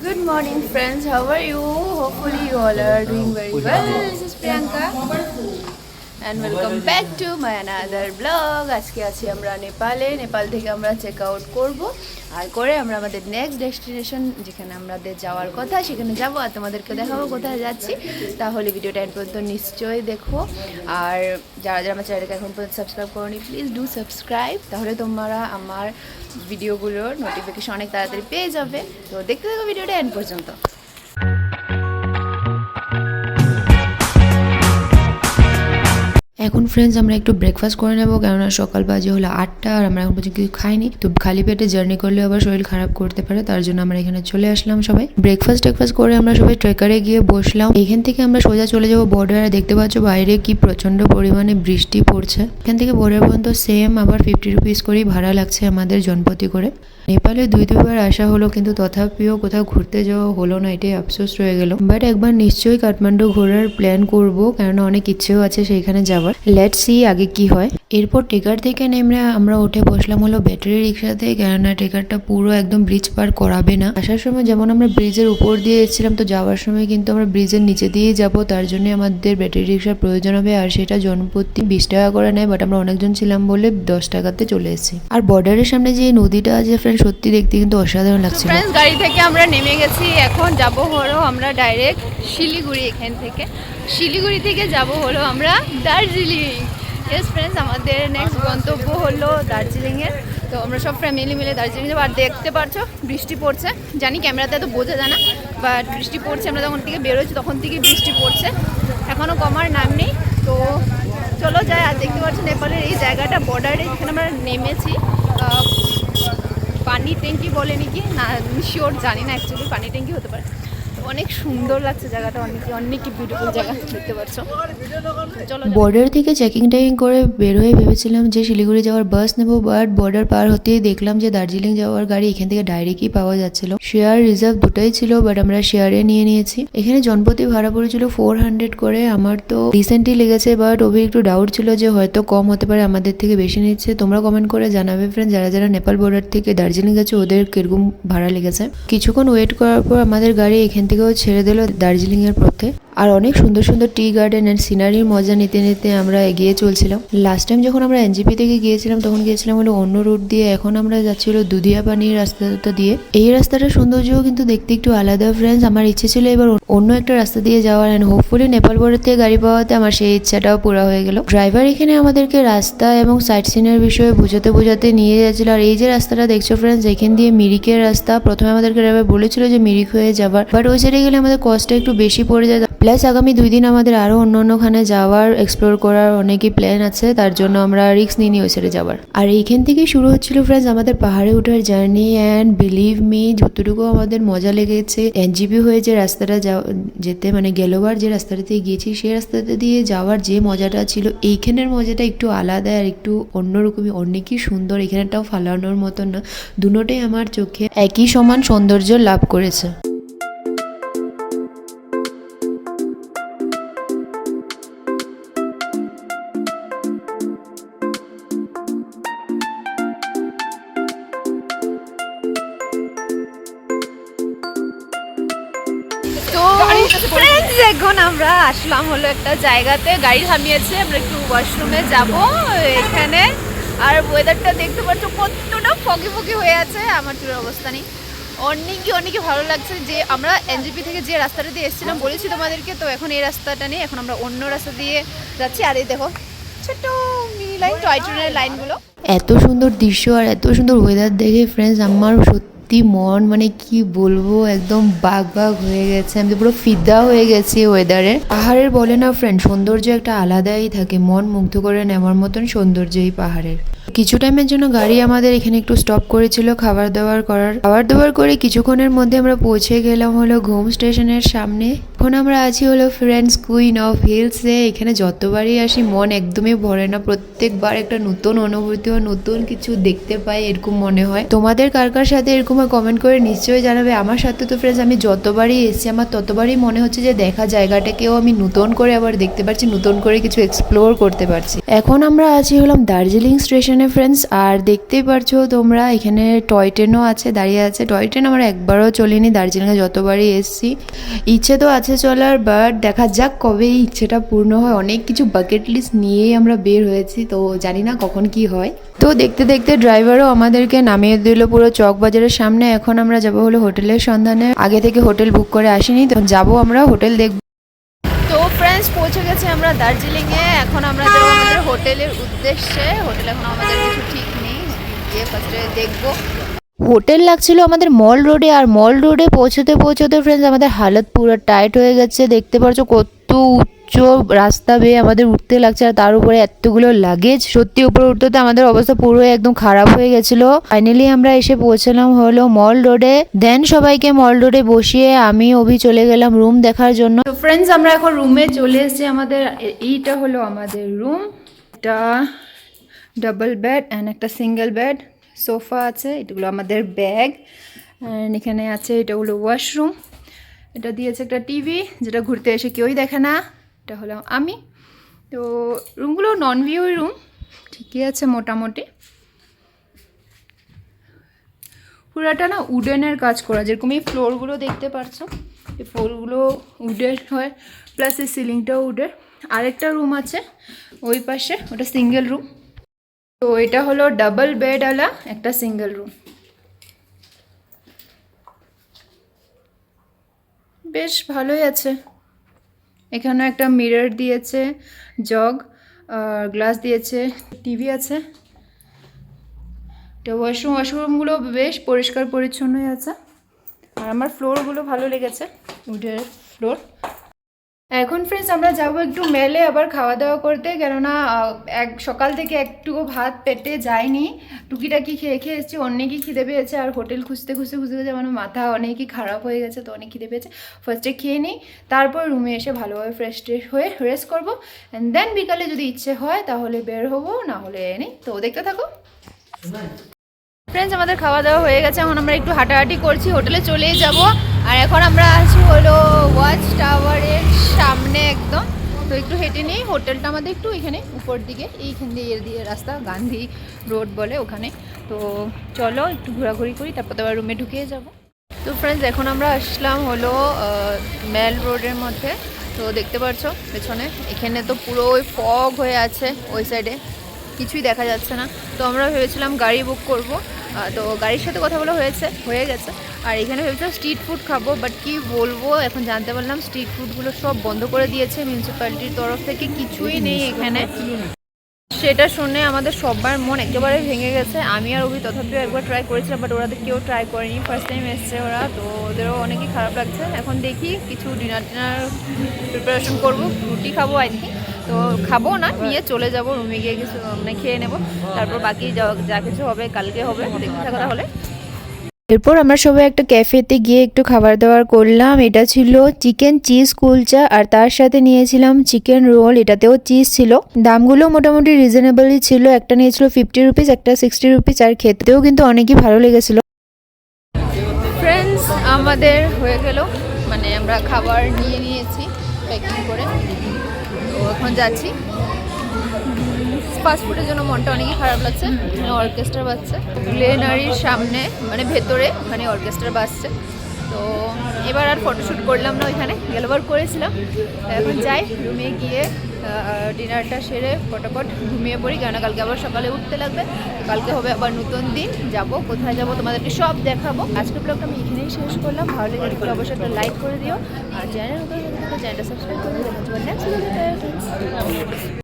Good morning, friends. How are you? Hopefully, you all are doing very well. This is Priyanka, and welcome back to my another vlog. আজকে আছি আমরা নেপাল থেকে আমরা check out করব আর করে আমরা আমাদের নেক্সট ডেস্টিনেশন যেখানে আমাদের যাওয়ার কথা সেখানে যাব আর তোমাদেরকে দেখাবো কোথায় যাচ্ছি। তাহলে ভিডিওটা এন্ড পর্যন্ত নিশ্চয়ই দেখো। আর যারা যারা আমার চ্যানেলকে এখন পর্যন্ত সাবস্ক্রাইব করোনি, প্লিজ ডু সাবস্ক্রাইব, তাহলে তোমরা আমার ভিডিওগুলোর নোটিফিকেশন অনেক তাড়াতাড়ি পেয়ে যাবে। তো দেখতে থাকো ভিডিওটা এন্ড পর্যন্ত। এখন ফ্রেন্ডস আমরা একটু ব্রেকফাস্ট করে নেবো, কেননা সকাল বাজে হলো 8টা আর আমরা এখন পর্যন্ত কিছু খাইনি। তো খালি পেটে জার্নি করলে আবার শরীর খারাপ করতে পারে, তার জন্য আমরা এখানে চলে আসলাম সবাই। ব্রেকফাস্ট করে আমরা সবাই ট্রেকারে গিয়ে বসলাম। এখান থেকে আমরা সোজা চলে যাবো বর্ডার। দেখতে পাচ্ছ বাইরে কি প্রচন্ড পরিমাণে বৃষ্টি পড়ছে। এখান থেকে বর্ডার পর্যন্ত সেম আবার 50 রুপিস করেই ভাড়া লাগছে আমাদের জনপ্রতি করে। নেপালে দুইবার আসা হলো, কিন্তু তথাপিও কোথাও ঘুরতে যাওয়া হলো না, এটাই আফসোস রয়ে গেল। বাট একবার নিশ্চয়ই কাঠমান্ডু ঘোরার প্ল্যান করবো, কেননা অনেক ইচ্ছেও আছে সেইখানে যাওয়ার। লেটস সি আগে কি হয়। এরপর টেকার থেকে নেমে আমরা উঠে বসলাম হলো ব্যাটারি রিক্সাতে, কেননা টেকারটা পুরো একদম ব্রিজ পার করাবে না। আসার সময় যেমন আমরা ব্রিজের উপর দিয়ে এসেছিলাম, তো যাওয়ার সময় কিন্তু আমরা ব্রিজের নিচে দিয়ে যাব, তার জন্য আমাদের ব্যাটারি রিক্সার প্রয়োজন হবে। আর সেটা জনপ্রতি 20 টাকা করে নেয়, বাট আমরা অনেকজন ছিলাম বলে 10 টাকাতে চলে এসেছি। আর বর্ডারের সামনে যে নদীটা আছে ফ্রেন্ড, সত্যি দেখতে কিন্তু অসাধারণ লাগছে। ফ্রেন্ডস গাড়ি থেকে আমরা নেমে গেছি, এখন যাব হলো আমরা ডাইরেক্ট শিলিগুড়ি। এখান থেকে শিলিগুড়ি থেকে যাব হলো আমরা দার্জিলিং। ইয়েস ফ্রেন্ডস, আমাদের নেক্সট গন্তব্য হলো দার্জিলিংয়ের। তো আমরা সব ফ্যামিলি মিলে দার্জিলিং যাবো। আর দেখতে পারছো বৃষ্টি পড়ছে, জানি ক্যামেরাতে তো বোঝা যায় না, বাট বৃষ্টি পড়ছে। আমরা যখন থেকে বেরোচ্ছি তখন থেকে বৃষ্টি পড়ছে, এখনও কমার নাম নেই। তো চলো যাই। আর দেখতে পাচ্ছ নেপালের এই জায়গাটা বর্ডারে যেখানে আমরা নেমেছি, পানি ট্যাঙ্কি বলে নাকি না, শিওর জানি না, অ্যাকচুয়ালি পানি ট্যাঙ্কি হতে পারে। অনেক সুন্দর লাগছে জায়গাটা, অনেক বিউটিফুল জায়গা দেখতে পাচ্ছ। বর্ডার থেকে চেকিং করে বের হয়ে ভেবেছিলাম যে শিলিগুড়ি যাওয়ার বাস নেবো, বাট বর্ডার পার হতেই দেখলাম যে দার্জিলিং যাওয়ার গাড়ি এখান থেকে ডাইরেক্টই পাওয়া যাচ্ছিল। শেয়ার রিজার্ভ দুটাই ছিল, বাট আমরা শেয়ারে নিয়ে নিয়েছি। এখানে জনপ্রতি ভাড়া পড়েছিল 400 করে। আমার তো রিসেন্টলি লেগেছে, বাট অভি একটু ডাউট ছিল যে হয়তো কম হতে পারে, আমাদের থেকে বেশি নিচ্ছে। তোমরা কমেন্ট করে জানাবে ফ্রেন্ড, যারা যারা নেপাল বর্ডার থেকে দার্জিলিং গেছে ওদের কিরকম ভাড়া লেগেছে। কিছুক্ষণ ওয়েট করার পর আমাদের গাড়ি এখান থেকেও ছেড়ে দিল দার্জিলিং এর পথে। আর অনেক সুন্দর সুন্দর টি গার্ডেন এন্ড সিনারির মজা নিতে নিতে আমরা এগিয়ে চলছিলাম। লাস্ট টাইম যখন আমরা এনজিপি থেকে গিয়েছিলাম তখন গিয়েছিলাম হলো অন্য রুট দিয়ে, এখন আমরা যাচ্ছিল দুধিয়া পানির রাস্তাটা দিয়ে। এই রাস্তাটার সৌন্দর্যও কিন্তু দেখতে একটু আলাদা ফ্রেন্ডস। আমার ইচ্ছে ছিল এবার অন্য একটা রাস্তা দিয়ে যাওয়ার, এন্ড হোপফুলি নেপাল বর্ডার থেকে গাড়ি পাওয়াতে আমার সেই ইচ্ছাটাও পুরো হয়ে গেল। ড্রাইভার এখানে আমাদেরকে রাস্তা এবং সাইট সিনের বিষয়ে বোঝাতে নিয়ে যাচ্ছিল। আর এই যে রাস্তাটা দেখছো ফ্রেন্ডস, এখান দিয়ে মিরিকের রাস্তা। প্রথমে আমাদেরকে ড্রাইভার বলেছিল যে মিরিক হয়ে যাবার, বাট ওই সাইডে গেলে আমাদের কস্টটা একটু বেশি পড়ে যায়। প্লাস আগামী 2 দিন আমাদের আরো অন্যখানে যাওয়ার, এক্সপ্লোর করার অনেকই প্ল্যান আছে, তার জন্য আমরা রিস্ক নিয়ে ওই সাইডে যাবার। আর এইখান থেকে শুরু হচ্ছিল ফ্রেন্ডস আমাদের পাহাড়ে ওঠার জার্নি। অ্যান্ড বিলিভ মি, যতটুকু আমাদের মজা লেগেছে এনজিপি হয়ে যে রাস্তাটা যেতে, মানে গেলোবার যে রাস্তাটাতে গিয়েছি সেই রাস্তাটা দিয়ে যাওয়ার যে মজাটা ছিল, এইখানের মজাটা একটু আলাদা আর একটু অন্যরকমই, অনেকই সুন্দর। এখানেটাও ফালানোর মতো না, দুটোটাই আমার চোখে একই সমান সৌন্দর্য লাভ করেছে। তো ফ্রেন্ডস এখন আমরা আসলাম হলো একটা জায়গাতে, গাড়ি থামিয়েছে, আমরা একটু ওয়াশরুমে যাব এখানে। আর ওয়েদারটা দেখতে পাচ্ছ কতটা ফগি হয়ে আছে, আমার চুলের অবস্থা নেই। অনেকই ভালো লাগছে যে আমরা এনজিপি থেকে যে রাস্তাটা দিয়ে এসেছিলাম বলেছি তোমাদেরকে, তো এখন এই রাস্তাটা নেই, এখন আমরা অন্য রাস্তা দিয়ে যাচ্ছি। আর এই দেখো ছোট্ট মিনি লাইন, টয় ট্রেনের লাইনগুলো। এত সুন্দর দৃশ্য আর এত সুন্দর ওয়েদার দেখে ফ্রেন্ডস আমার মন, মানে কি বলবো, একদম বাগ হয়ে গেছে। আমি পুরো ফিদা হয়ে গেছি ওয়েদারে। পাহাড়ের বলে না ফ্রেন্ড, সৌন্দর্য একটা আলাদাই থাকে, মন মুগ্ধ করে নেওয়ার মতন সৌন্দর্য এই পাহাড়ের। কিছু টাইমের জন্য গাড়ি আমাদের এখানে একটু স্টপ করেছিল খাবার দাবার করে কিছুক্ষণের মধ্যে আমরা পৌঁছে গেলাম হলো ঘুম স্টেশনের সামনে। এখন আমরা আছি হলো ফ্রেন্ডস কুইন অফ হিলসে। এখানে যতবারই আসি মন একদমই ভরে না, প্রত্যেকবার একটা নতুন অনুভূতি ও নতুন কিছু দেখতে পাই এরকম মনে হয়। তোমাদের কার কার সাথে এরকম কমেন্ট করে নিশ্চয়ই জানাবে। আমার সাথে তো ফ্রেন্ডস আমি যতবারই এসেছি আমার ততবারই মনে হচ্ছে যে দেখা জায়গাটাকেও আমি নতুন করে আবার দেখতে পারছি, নতুন করে কিছু এক্সপ্লোর করতে পারছি। এখন আমরা আছি হলাম দার্জিলিং স্টেশনে ফ্রেন্ডস, আর দেখতেই পারছো তোমরা এখানে টয় ট্রেনও আছে, দাঁড়িয়ে আছে। টয় ট্রেন আমরা একবারও চলিনি দার্জিলিংয়ে, যতবারই এসেছি। ইচ্ছে তো আছে চলার, বাট দেখা যাক কবে এই ইচ্ছেটা পূর্ণ হয়। অনেক কিছু বাকেট লিস্ট নিয়েই আমরা বের হয়েছি, তো জানি না কখন কি হয়। তো দেখতে দেখতে ড্রাইভারও আমাদেরকে নামিয়ে দিল পুরো চকবাজারের সামনে। এখন আমরা যাবো হলো হোটেলের সন্ধানে। আগে থেকে হোটেল বুক করে আসিনি, তো যাবো আমরা হোটেল দেখবো। তো ফ্রেন্ডস পৌঁছে গেছে আমরা দার্জিলিংয়ে। এখন আমরা যাবো আমাদের হোটেলের উদ্দেশ্যে। হোটেল এখন আমাদের কিছু ঠিক নেই, গিয়ে ফার্স্টে দেখবো। হোটেল লাগছিল আমাদের মল রোডে, আর মল রোডে পৌঁছতে পৌঁছতে ফ্রেন্ডস আমাদের হালত পুরো টাইট হয়ে গেছে। দেখতে পাচ্ছ কত উচ্চ রাস্তা বেয়ে আমাদের উঠতে লাগছে, আর তার উপরে এতগুলো লাগেজ। সত্যি উপরে উঠতে আমাদের অবস্থা পুরো একদম খারাপ হয়ে গেছিল। ফাইনালি আমরা এসে পৌঁছলাম হলো মল রোডে। দেন সবাইকে মল রোডে বসিয়ে আমি অভি চলে গেলাম রুম দেখার জন্য। তো ফ্রেন্ডস আমরা এখন রুমে চলে এসেছি। আমাদের এইটা হলো আমাদের রুম। এটা ডাবল বেড অ্যান্ড একটা সিঙ্গেল বেড, সোফা আছে, এগুলো আমাদের ব্যাগ। অ্যান্ড এখানে আছে এটা হলো ওয়াশরুম। এটা দিয়েছে একটা টিভি, যেটা ঘুরতে এসে কেউই দেখে না। এটা হলো আমি। তো রুমগুলো নন ভিউ রুম, ঠিকই আছে মোটামুটি। পুরাটা না উডেনের কাজ করা, যেরকম এই ফ্লোরগুলো দেখতে পারছো, এই ফ্লোরগুলো উডেন হয়, প্লাস এই সিলিংটাও উডের। আরেকটা রুম আছে ওই পাশে, ওটা সিঙ্গেল রুম। তো এটা হলো ডাবল বেডওয়ালা একটা সিঙ্গেল রুম। বেশ ভালোই আছে। এখানে একটা মিরর দিয়েছে, জগ গ্লাস দিয়েছে, টিভি আছে। তো ওয়াশরুমগুলো বেশ পরিষ্কার পরিচ্ছন্নই আছে। আর আমার ফ্লোরগুলো ভালো লেগেছে, উডের ফ্লোর। এখন ফ্রেন্ডস আমরা যাবো একটু মেলে আবার খাওয়া দাওয়া করতে, কেননা সকাল থেকে একটুকু ভাত পেটে যায়নি, টুকিটাকি খেয়ে খেয়ে এসেছি। অনেকই খিদে পেয়েছে, আর হোটেল খুঁজতে খুঁজতে আমার মাথা অনেকই খারাপ হয়ে গেছে, তো অনেক খিদে পেয়েছে। ফার্স্টে খেয়ে নিই, তারপর রুমে এসে ভালোভাবে ফ্রেশ ট্রেশ হয়ে রেস্ট করবো। অ্যান্ড দেন বিকালে যদি ইচ্ছে হয় তাহলে বের হবো, না হলে নেই। তো দেখতে থাকো ফ্রেন্ডস। আমাদের খাওয়া দাওয়া হয়ে গেছে, এখন আমরা একটু হাঁটাহাঁটি করছি, হোটেলে চলেই যাব। আর এখন আমরা আছি হলো ওয়াচ টাওয়ারের সামনে একদম। তো একটু হেঁটে নিই। হোটেলটা আমাদের একটু এখানে উপর দিকে, এইখান দিয়ে এর দিয়ে রাস্তা, গান্ধী রোড বলে ওখানে। তো চলো একটু ঘোরাঘুরি করি, তারপর তো আবার রুমে ঢুকিয়ে যাব। তো ফ্রেন্ডস এখন আমরা আসলাম হলো মেল রোডের মধ্যে। তো দেখতে পাচ্ছ পেছনে এখানে তো পুরো ওই ফগ হয়ে আছে, ওই সাইডে কিছুই দেখা যাচ্ছে না। তো আমরা ভেবেছিলাম গাড়ি বুক করব, তো গাড়ির সাথে কথা বলা হয়ে গেছে। আর এখানে ভেবেছিলাম স্ট্রিট ফুড খাবো, বাট কি বলবো এখন জানতে পারলাম স্ট্রিট ফুডগুলো সব বন্ধ করে দিয়েছে মিউনিসিপ্যালিটির তরফ থেকে, কিছুই নেই এখানে। সেটা শুনে আমাদের সবার মন একেবারে ভেঙে গেছে। আমি আর অভি তথাপিও একবার ট্রাই করেছিলাম, বাট ওরা কেউ ট্রাই করেনি, ফার্স্ট টাইম এসছে ওরা, তো ওদেরও অনেকই খারাপ লাগছে। এখন দেখি কিছু ডিনার প্রিপারেশন করবো, রুটি খাবো আই থিঙ্ক। তো খাবো না, নিয়ে চলে যাবো রুমে গিয়ে কিছু মানে খেয়ে নেবো, তারপর বাকি যা কিছু হবে কালকে হবে, দেখতে থাকো তাহলে। এরপর আমরা সবাই একটা ক্যাফেতে গিয়ে একটু খাবার দাবার করলাম। এটা ছিল চিকেন চিজ কুলচা, আর তার সাথে নিয়েছিলাম চিকেন রোল, এটাতেও চিজ ছিল। দামগুলো মোটামুটি রিজনেবলই ছিল, একটা নিয়েছিল 50 রুপিস, একটা 60 রুপিস, আর খেতেও কিন্তু অনেকই ভালো লেগেছিল। ফ্রেন্ডস আমাদের হয়ে গেল, মানে আমরা খাবার নিয়ে নিয়েছি প্যাকিং করে, তো এখন যাচ্ছি। ফাস্টফুডের জন্য মনটা অনেকই খারাপ লাগছে। মানে অর্কেস্ট্রা বাজছে গ্লেনারির সামনে, মানে ভেতরে ওখানে অর্কেস্ট্রা বাজছে। তো এবার আর ফটোশ্যুট করলাম না, ওইখানে গেলবার করেছিলাম। এখন যাই রুমে গিয়ে ডিনারটা সেরে ফটাফট ঘুমিয়ে পড়ি, কেন কালকে আবার সকালে উঠতে লাগবে। কালকে হবে আবার নতুন দিন, যাব কোথায় যাব তোমাদেরকে সব দেখাবো। আজকের ব্লগটা আমি এখানেই শেষ করলাম। ভালো লেগে থাকলে অবশ্যই একটা লাইক করে দিও, আর চ্যানেল নতুন চ্যানেলটা সাবস্ক্রাইব করে দিও। দেখা হচ্ছে নেক্সট ভিডিওতে।